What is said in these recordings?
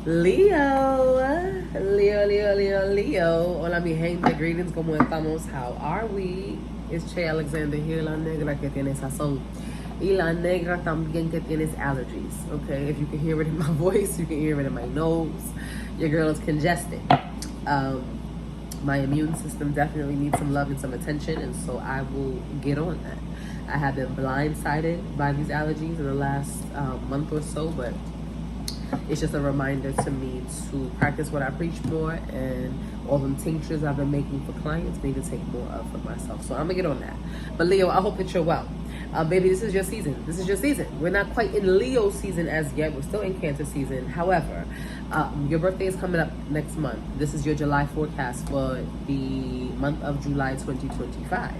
Leo. Hola, mi gente. Greetings. ¿Cómo estamos? How are we? It's Che Alexander here, la negra que tiene sazón. Y la negra también que tienes allergies. Okay? If you can hear it in my voice, you can hear it in my nose. Your girl is congested. My immune system definitely needs some love and some attention, and so I will get on that. I have been blindsided by these allergies in the last month or so, but it's just a reminder to me to practice what I preach more, and all them tinctures I've been making for clients need to take more of for myself. So I'm gonna get on that. But Leo, I hope that you're well. Baby, this is your season. This is your season. We're not quite in Leo season as yet. We're still in Cancer season. However, your birthday is coming up next month. This is your July forecast for the month of July 2025.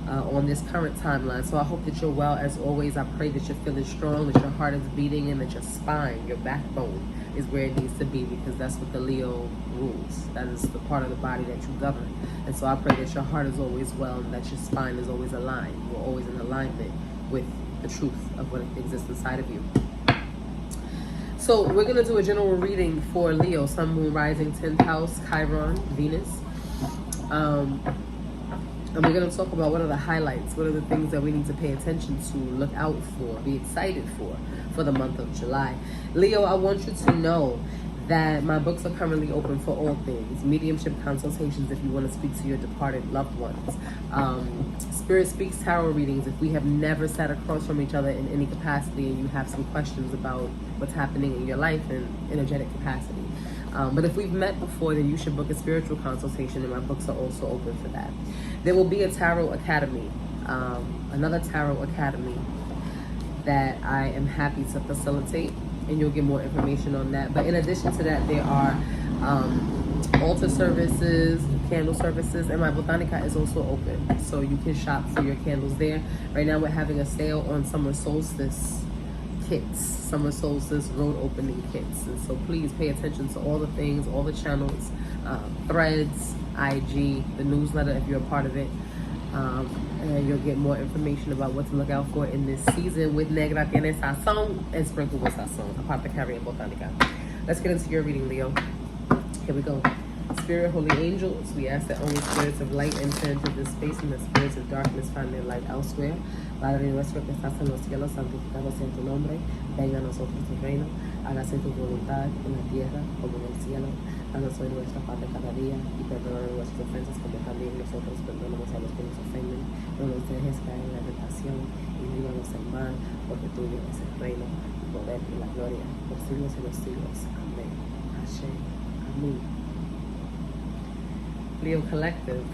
On this current timeline. So I hope that you're well as always. I pray that you're feeling strong, that your heart is beating, and that your spine, your backbone, is where it needs to be, because that's what the Leo rules. That is the part of the body that you govern. And so I pray that your heart is always well and that your spine is always aligned. You're always in alignment with the truth of what exists inside of you. So we're going to do a general reading for Leo, Sun, Moon, Rising, 10th House, Chiron, Venus. And we're going to talk about what are the highlights, what are the things that we need to pay attention to, look out for, be excited for the month of July. Leo, I want you to know that my books are currently open for all things. Mediumship consultations if you want to speak to your departed loved ones. Spirit Speaks Tarot readings if we have never sat across from each other in any capacity and you have some questions about what's happening in your life in energetic capacity. But if we've met before, then you should book a spiritual consultation, and my books are also open for that. There will be a tarot academy, another tarot academy that I am happy to facilitate, and you'll get more information on that. But in addition to that, there are altar services, candle services, and my botanica is also open, so you can shop for your candles there. Right now we're having a sale on summer solstice kits, summer solstice road opening kits, and so please pay attention to all the things, all the channels, threads, IG, the newsletter if you're a part of it, and you'll get more information about what to look out for in this season with negratienesazon and sprinkle with sazon, apothecary and botanica. Let's get into your reading, Leo. Here we go. Spirit, holy angels, we ask that only spirits of light enter into this space and the spirits of darkness find their light elsewhere. Padre nuestro que estás en los cielos, santificado sea tu nombre. Venga a nosotros tu reino. Hágase tu voluntad en la tierra como en el cielo. Danos hoy nuestra paz de cada día y perdona nuestras ofensas como también nosotros perdonamos a los que nos ofenden. No nos dejes caer en la tentación y líbranos del mal, porque tuyo es el reino, el poder y la gloria por siglos y los siglos. Amén. Ashe. Amén. Leo Collective.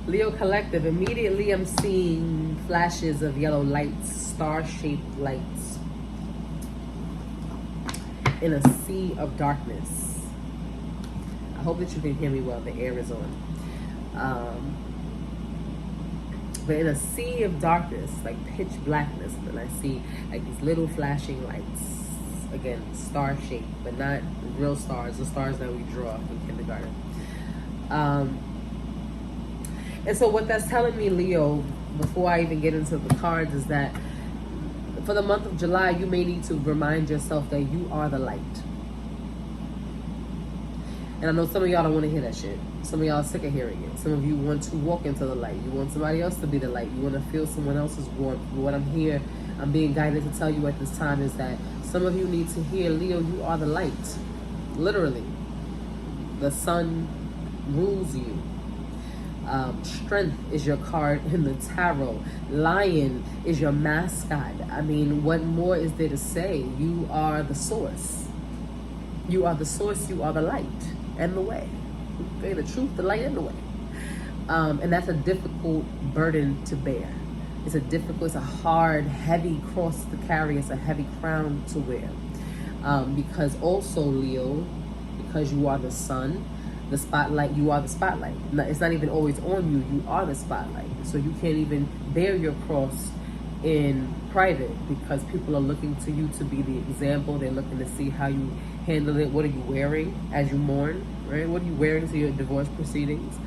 Leo Collective, immediately I'm seeing flashes of yellow lights, star-shaped lights in a sea of darkness. I hope that you can hear me well, the air is on. But in a sea of darkness, like pitch blackness, and I see like these little flashing lights. Again, star-shaped, but not real stars, the stars that we draw in kindergarten. And so what that's telling me, Leo, before I even get into the cards, is that for the month of July, you may need to remind yourself that you are the light. And I know some of y'all don't want to hear that shit. Some of y'all are sick of hearing it. Some of you want to walk into the light. You want somebody else to be the light. You want to feel someone else's warmth. But what I'm being guided to tell you at this time is that some of you need to hear, Leo, you are the light. Literally. The sun rules you. Strength is your card in the tarot. Lion is your mascot. I mean, what more is there to say? You are the source. You are the source. You are the light and the way. Okay, the truth, the light, and the way. And that's a difficult burden to bear. It's a hard, heavy cross to carry. It's a heavy crown to wear. Because also, Leo, because you are the sun, the spotlight, you are the spotlight. It's not even always on you. You are the spotlight. So you can't even bear your cross in private because people are looking to you to be the example. They're looking to see how you handle it. What are you wearing as you mourn, right? What are you wearing to your divorce proceedings?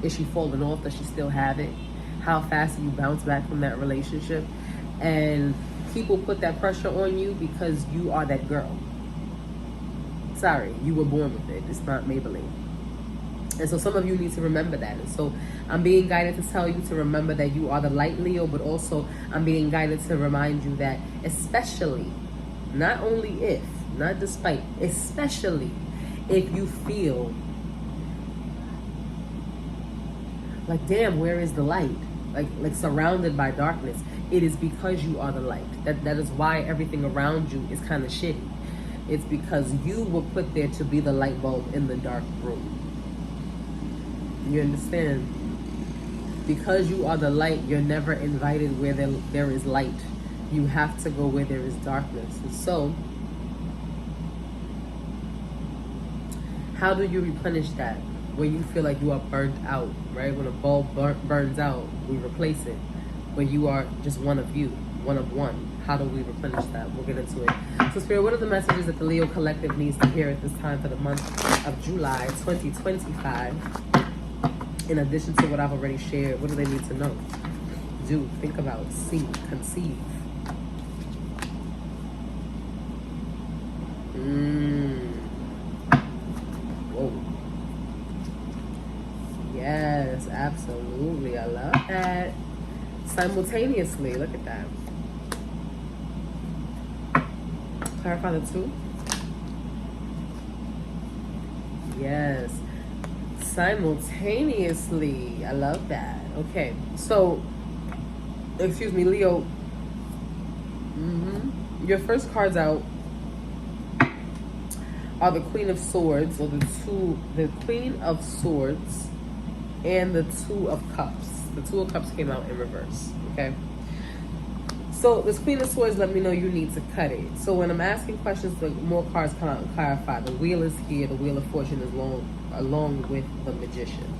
Is she falling off? Does she still have it? how fast you bounce back from that relationship. And people put that pressure on you because you are that girl. Sorry, you were born with it. It's not Maybelline. And so some of you need to remember that. And so I'm being guided to tell you to remember that you are the light, Leo, but also I'm being guided to remind you that especially, not only if, not despite, especially if you feel like, damn, where is the light? Like surrounded by darkness. It is because you are the light. That is why everything around you is kind of shitty. It's because you were put there to be the light bulb in the dark room. You understand? Because you are the light, you're never invited where there is light. You have to go where there is darkness. And so, how do you replenish that? When you feel like you are burnt out, right? When a bulb burns out, we replace it. When you are just one of you, one of one, how do we replenish that? We'll get into it. So, Spirit, what are the messages that the Leo Collective needs to hear at this time for the month of July 2025? In addition to what I've already shared, what do they need to know? Do, think about, see, conceive. Whoa. Yes, absolutely. I love that. Simultaneously, look at that. Clarify the two. Yes. Simultaneously. I love that. Okay. So, excuse me, Leo. Your first cards out are the Queen of Swords, or the Queen of Swords and the Two of Cups. The Two of Cups came out in reverse, okay? So this Queen of Swords let me know you need to cut it. So when I'm asking questions, the more cards come out and clarify. The Wheel is here, the Wheel of Fortune is along with the Magician.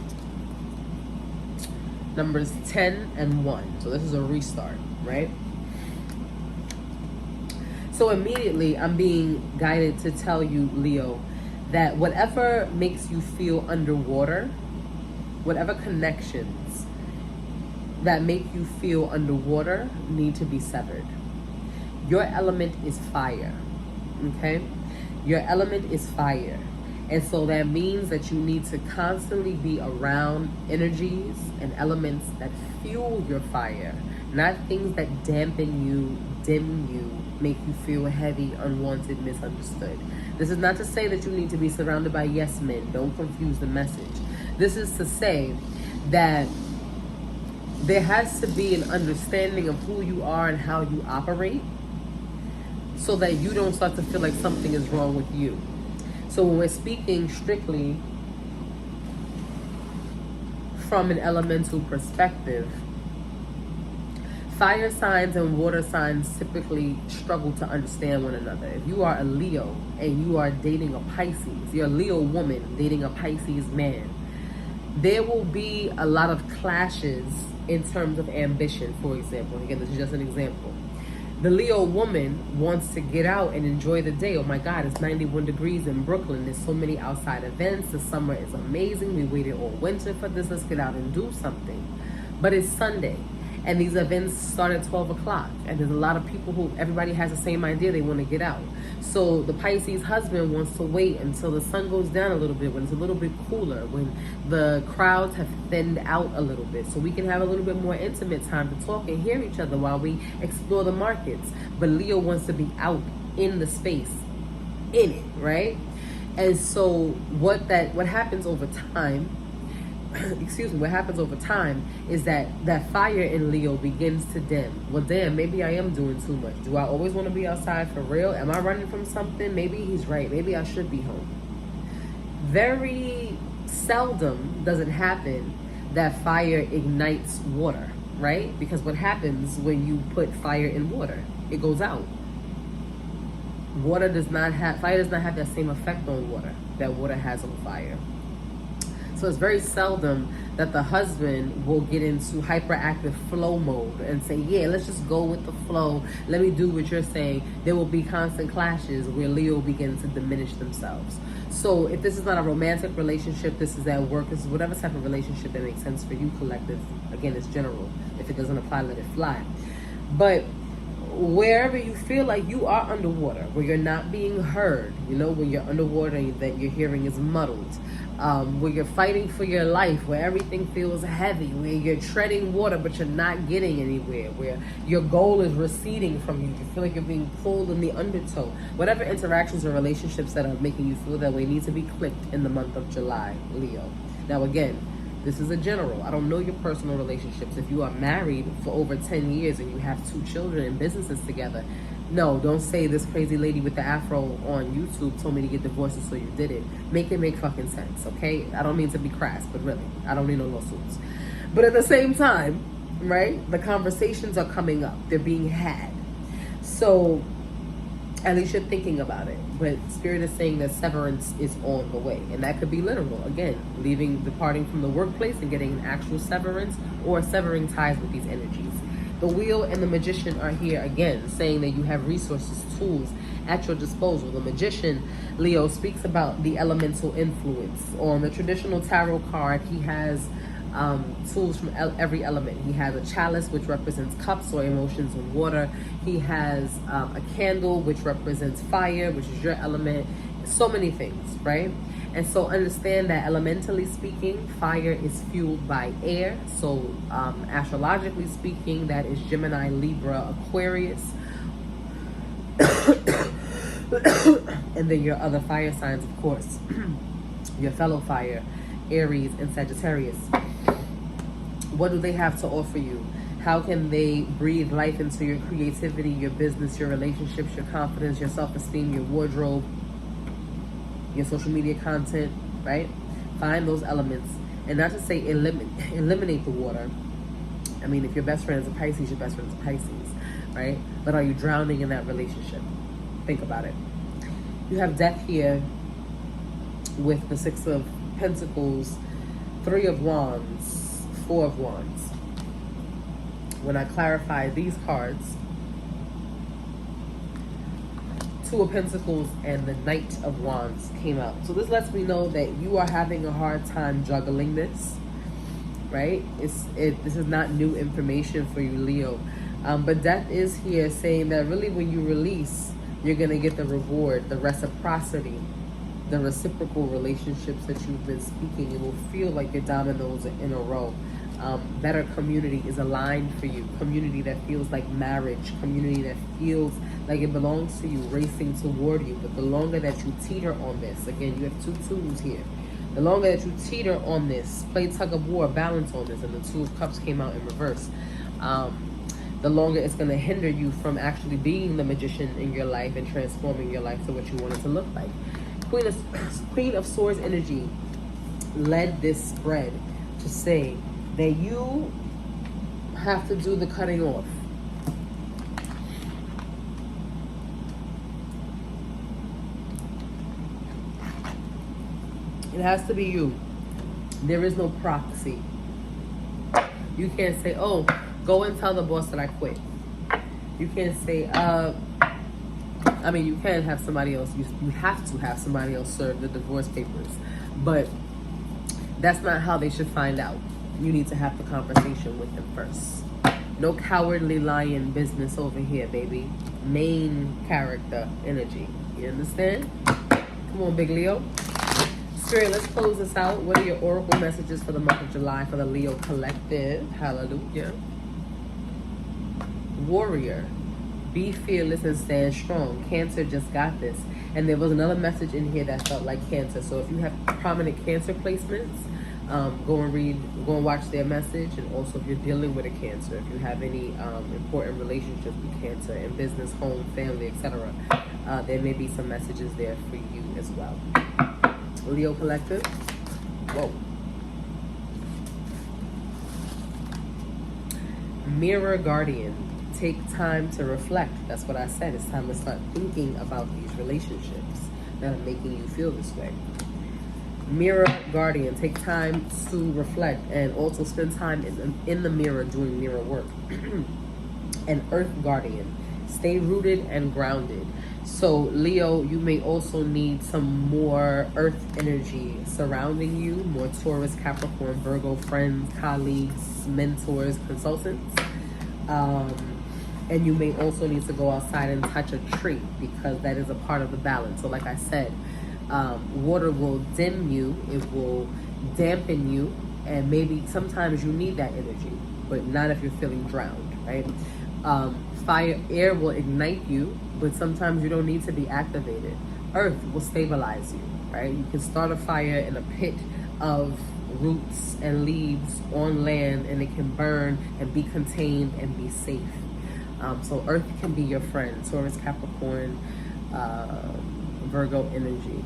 Numbers 10 and 1. So this is a restart, right? So immediately I'm being guided to tell you, Leo, that whatever makes you feel underwater, whatever connections that make you feel underwater need to be severed. Your element is fire, okay? Your element is fire. And so that means that you need to constantly be around energies and elements that fuel your fire, not things that dampen you, dim you, make you feel heavy, unwanted, misunderstood. This is not to say that you need to be surrounded by yes men. Don't confuse the message. This is to say that there has to be an understanding of who you are and how you operate so that you don't start to feel like something is wrong with you. So when we're speaking strictly from an elemental perspective, fire signs and water signs typically struggle to understand one another. If you are a Leo and you are dating a Pisces, you're a Leo woman dating a Pisces man, there will be a lot of clashes in terms of ambition, for example. Again, this is just an example. The Leo woman wants to get out and enjoy the day. Oh my God, it's 91 degrees in Brooklyn. There's so many outside events. The summer is amazing. We waited all winter for this. Let's get out and do something. But it's Sunday, and these events start at 12 o'clock. And there's a lot of people who, everybody has the same idea. They want to get out. So the Pisces husband wants to wait until the sun goes down a little bit, when it's a little bit cooler, when the crowds have thinned out a little bit, so we can have a little bit more intimate time to talk and hear each other while we explore the markets. But Leo wants to be out in the space, in it, right? And so what happens over time, what happens over time is that fire in Leo begins to dim. Well, damn, maybe I am doing too much. Do I always want to be outside for real? Am I running from something? Maybe he's right. Maybe I should be home. Very seldom does it happen that fire ignites water, right? Because what happens when you put fire in water? It goes out. Fire does not have that same effect on water that water has on fire. So it's very seldom that the husband will get into hyperactive flow mode and say, yeah, let's just go with the flow. Let me do what you're saying. There will be constant clashes where Leo begins to diminish themselves. So if this is not a romantic relationship, this is at work, this is whatever type of relationship that makes sense for you, collective. Again, it's general. If it doesn't apply, let it fly. But wherever you feel like you are underwater, where you're not being heard, when you're underwater and that your hearing is muddled, where you're fighting for your life, where everything feels heavy, where you're treading water but you're not getting anywhere, where your goal is receding from you, you feel like you're being pulled in the undertow, whatever interactions or relationships that are making you feel that way need to be clicked in the month of July, Leo. Now again, this is a general. I don't know your personal relationships. If you are married for over 10 years and you have 2 children and businesses together, no, don't say this crazy lady with the afro on YouTube told me to get divorced, so you did it. Make it make fucking sense, okay? I don't mean to be crass, but really, I don't need no lawsuits. But at the same time, right, the conversations are coming up. They're being had. So at least you're thinking about it. But Spirit is saying that severance is on the way. And that could be literal. Again, departing from the workplace and getting an actual severance, or severing ties with these energies. The Wheel and the Magician are here again, saying that you have resources, tools at your disposal. The Magician, Leo, speaks about the elemental influence. On the traditional tarot card, he has tools from every element. He has a chalice, which represents cups or emotions and water. He has a candle, which represents fire, which is your element. So many things, right? And so understand that elementally speaking, fire is fueled by air. So astrologically speaking, that is Gemini, Libra, Aquarius. And then your other fire signs, of course, your fellow fire, Aries and Sagittarius. What do they have to offer you? How can they breathe life into your creativity, your business, your relationships, your confidence, your self-esteem, your wardrobe, your social media content, right? Find those elements. And not to say eliminate the water. I mean, if your best friend is a Pisces, your best friend is a Pisces, right? But are you drowning in that relationship? Think about it. You have Death here with the 6 of Pentacles, 3 of Wands, 4 of Wands. When I clarify these cards, 2 of Pentacles and the Knight of Wands came out. So this lets me know that you are having a hard time juggling this, right? This is not new information for you, Leo. But Death is here saying that really when you release, you're going to get the reward, the reciprocity, the reciprocal relationships that you've been speaking. It will feel like your dominoes are in a row. Better community is aligned for you. Community that feels like marriage. Community that feels like it belongs to you, racing toward you. But the longer that you teeter on this, again, you have 2 twos here. The longer that you teeter on this, play tug of war, balance on this, and the 2 of Cups came out in reverse, the longer it's going to hinder you from actually being the magician in your life and transforming your life to what you want it to look like. Queen of Swords energy led this spread to say that you have to do the cutting off. It has to be you. There is no proxy. You can't say, oh, go and tell the boss that I quit. You can't say, I mean, you can have somebody else, you have to have somebody else serve the divorce papers, but that's not how they should find out. You need to have the conversation with them first. No cowardly lion business over here, baby. Main character energy. You understand? Come on, Big Leo. Spirit, let's close this out. What are your oracle messages for the month of July for the Leo collective? Hallelujah. Warrior. Be fearless and stand strong. Cancer just got this. And there was another message in here that felt like Cancer. So if you have prominent Cancer placements, go and watch their message. And also if you're dealing with a Cancer, if you have any important relationships with Cancer in business, home, family, etc., there may be some messages there for you as well. Leo collective. Whoa. Mirror guardian. Take time to reflect. That's what I said. It's time to start thinking about these relationships that are making you feel this way. Mirror guardian, take time to reflect and also spend time in the mirror doing mirror work. And earth guardian, stay rooted and grounded. So Leo, you may also need some more earth energy surrounding you, more Taurus, Capricorn, Virgo friends, colleagues, mentors, consultants. And you may also need to go outside and touch a tree because that is a part of the balance. So like I said, water will dim you, it will dampen you, and maybe sometimes you need that energy, but not if you're feeling drowned, right? Air will ignite you, but sometimes you don't need to be activated. Earth will stabilize you, right? You can start a fire in a pit of roots and leaves on land, and it can burn and be contained and be safe. So earth can be your friend, Taurus, Capricorn, Virgo energy.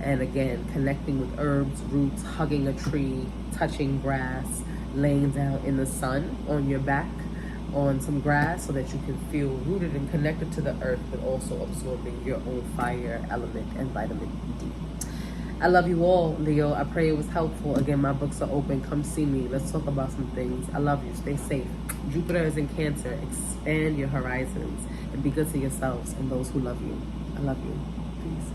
And again, connecting with herbs, roots, hugging a tree, touching grass, laying down in the sun on your back on some grass so that you can feel rooted and connected to the earth, but also absorbing your own fire element and vitamin D. I love you all, Leo. I pray it was helpful. Again, my books are open. Come see me. Let's talk about some things. I love you. Stay safe. Jupiter is in Cancer. Expand your horizons and be good to yourselves and those who love you. I love you. Peace.